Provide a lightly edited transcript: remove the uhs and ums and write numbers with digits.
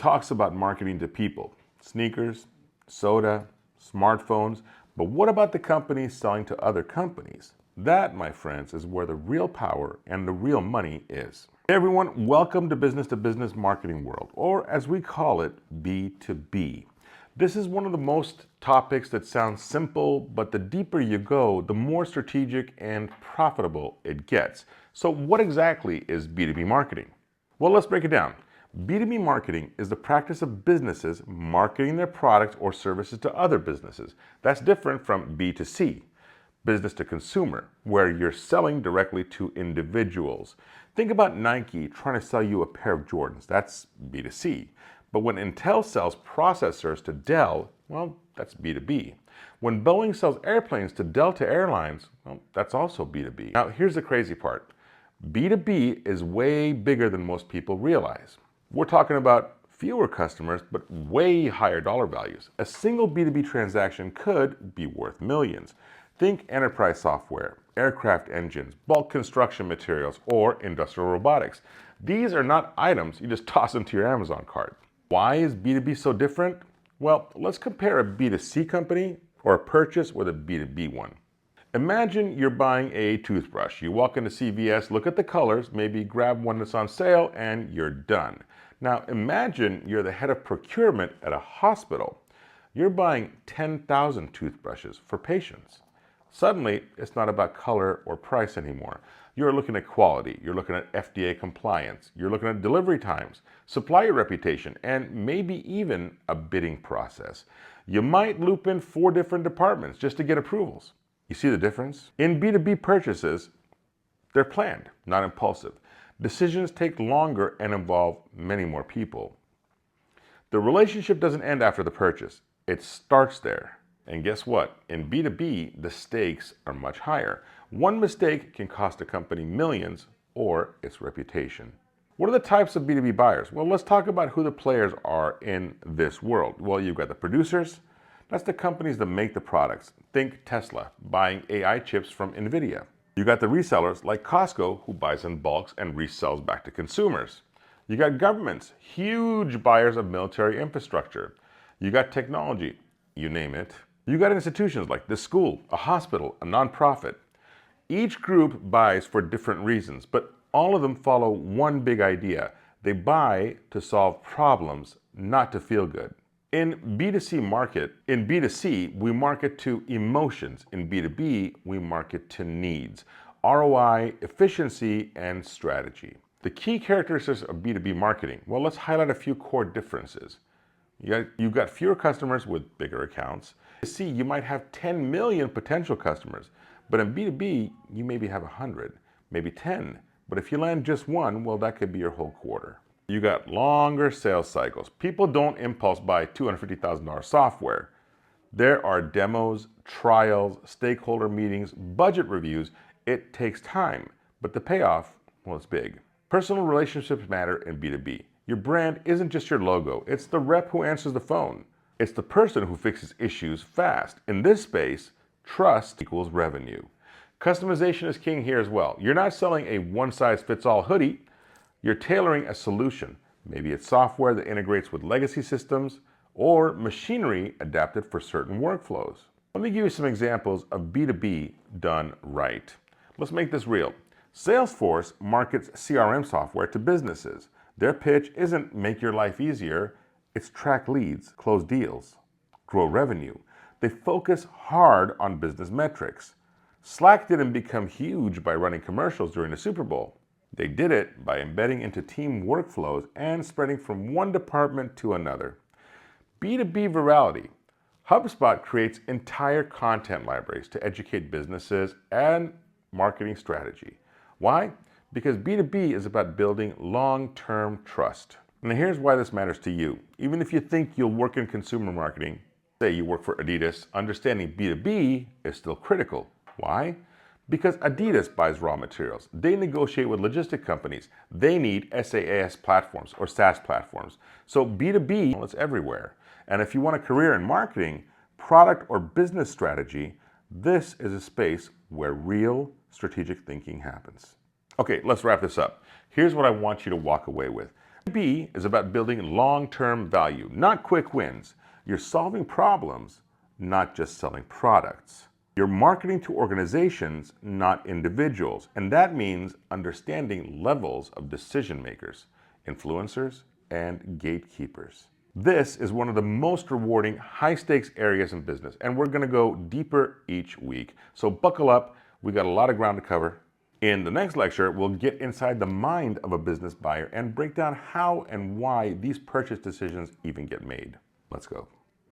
talks about marketing to people, sneakers, soda, smartphones, but what about the companies selling to other companies? That, my friends, is where the real power and the real money is. Hey everyone, welcome to Business Marketing World, or as we call it, B2B. This is one of the most topics that sounds simple, but the deeper you go, the more strategic and profitable it gets. So what exactly is B2B marketing? Well, let's break it down. B2B marketing is the practice of businesses marketing their products or services to other businesses. That's different from B2C, business to consumer, where you're selling directly to individuals. Think about Nike trying to sell you a pair of Jordans. That's B2C. But when Intel sells processors to Dell, well, that's B2B. When Boeing sells airplanes to Delta Airlines, well, that's also B2B. Now, here's the crazy part. B2B is way bigger than most people realize. We're talking about fewer customers, but way higher dollar values. A single B2B transaction could be worth millions. Think enterprise software, aircraft engines, bulk construction materials, or industrial robotics. These are not items you just toss into your Amazon cart. Why is B2B so different? Well, let's compare a B2C company or a purchase with a B2B one. Imagine you're buying a toothbrush. You walk into CVS, look at the colors, maybe grab one that's on sale, and you're done. Now imagine you're the head of procurement at a hospital. You're buying 10,000 toothbrushes for patients. Suddenly, it's not about color or price anymore. You're looking at quality, you're looking at FDA compliance, you're looking at delivery times, supplier reputation, and maybe even a bidding process. You might loop in 4 different departments just to get approvals. You see the difference? In B2B purchases, they're planned, not impulsive. Decisions take longer and involve many more people. The relationship doesn't end after the purchase. It starts there. And guess what? In B2B, the stakes are much higher. One mistake can cost a company millions or its reputation. What are the types of B2B buyers? Well, let's talk about who the players are in this world. Well, you've got the producers. That's the companies that make the products. Think Tesla, buying AI chips from NVIDIA. You got the resellers like Costco, who buys in bulks and resells back to consumers. You got governments, huge buyers of military infrastructure. You got technology, you name it. You got institutions like the school, a hospital, a nonprofit. Each group buys for different reasons, but all of them follow one big idea. They buy to solve problems, not to feel good. In B2C, we market to emotions. In B2B, we market to needs, ROI, efficiency, and strategy. The key characteristics of B2B marketing, well, let's highlight a few core differences. You've got fewer customers with bigger accounts. B2C, you might have 10 million potential customers, but in B2B, you maybe have 100, maybe 10. But if you land just one, well, that could be your whole quarter. You got longer sales cycles. People don't impulse buy $250,000 software. There are demos, trials, stakeholder meetings, budget reviews. It takes time, but the payoff, well, it's big. Personal relationships matter in B2B. Your brand isn't just your logo. It's the rep who answers the phone. It's the person who fixes issues fast. In this space, trust equals revenue. Customization is king here as well. You're not selling a one-size-fits-all hoodie. You're tailoring a solution. Maybe it's software that integrates with legacy systems or machinery adapted for certain workflows. Let me give you some examples of B2B done right. Let's make this real. Salesforce markets CRM software to businesses. Their pitch isn't make your life easier, it's track leads, close deals, grow revenue. They focus hard on business metrics. Slack didn't become huge by running commercials during the Super Bowl. They did it by embedding into team workflows and spreading from one department to another. B2B virality. HubSpot creates entire content libraries to educate businesses and marketing strategy. Why? Because B2B is about building long-term trust. And here's why this matters to you. Even if you think you'll work in consumer marketing, say you work for Adidas, understanding B2B is still critical. Why? Because Adidas buys raw materials. They negotiate with logistic companies. They need SaaS platforms or SaaS platforms. So B2B, well, it's everywhere. And if you want a career in marketing, product or business strategy, this is a space where real strategic thinking happens. Okay, let's wrap this up. Here's what I want you to walk away with. B is about building long-term value, not quick wins. You're solving problems, not just selling products. You're marketing to organizations, not individuals. And that means understanding levels of decision makers, influencers, and gatekeepers. This is one of the most rewarding, high-stakes areas in business, and we're going to go deeper each week. So buckle up. We got a lot of ground to cover. In the next lecture, we'll get inside the mind of a business buyer and break down how and why these purchase decisions even get made. Let's go.